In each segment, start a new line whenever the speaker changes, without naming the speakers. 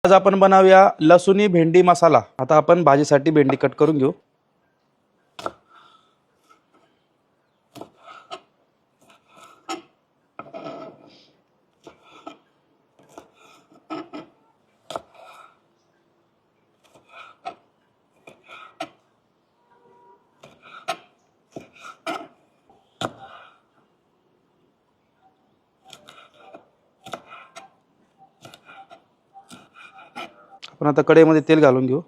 आज आपण बनवूया लसुणी भेंडी मसाला। आता आपण भाजीसाठी भेंडी कट करून घेऊ। आपण आता कढईमध्ये तेल घालून घेऊ।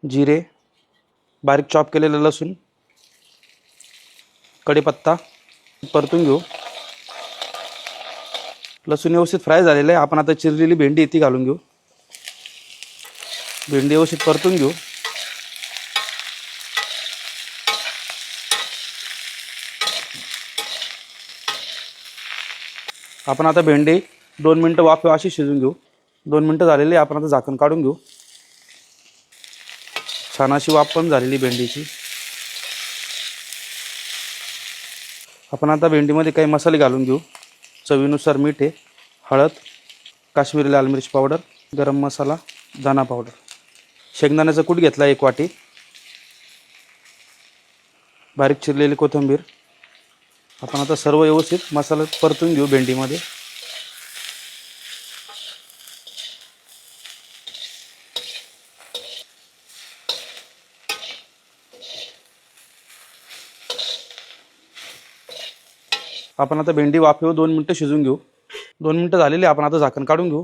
जिरे, बारीक चॉप केलेलं लसूण, कढीपत्ता परतून घेऊ। लसूण व्यवस्थित फ्राय झालेलं आहे। आपण आता चिरलेली भेंडी ती घालून घेऊ। भेंडी व्यवस्थित परतून घेऊ। आपण आता भेंडी 2 मिनिटं वाफेवर अशी शिजवून घेऊ। 2 मिनिटं झालेली, आपण आता झाकण काढून घेऊ। छान अशी वाफ पण झालेली भेंडीची। आपण आता भेंडीमध्ये काही मसाले घालून घेऊ। चवीनुसार मीठ आहे, हळद, काश्मीरी लाल मिरची पावडर, गरम मसाला, धना पावडर, शेंगदाण्याचा कूट घेतला 1 वाटी, बारीक चिरलेली कोथिंबीर। आपण आता सर्व व्यवस्थित मसाला परतून घेऊ भेंडीमध्ये। आपण आता भेंडी वाफेवर 2 मिनिटं शिजवून घेऊ। 2 मिनिटं झालेली, आपण आता झाकण काढून घेऊ।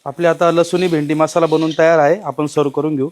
आपले आता लसुणी भेंडी मसाला बनवून तयार आहे। आपण सर्व करून घेऊ।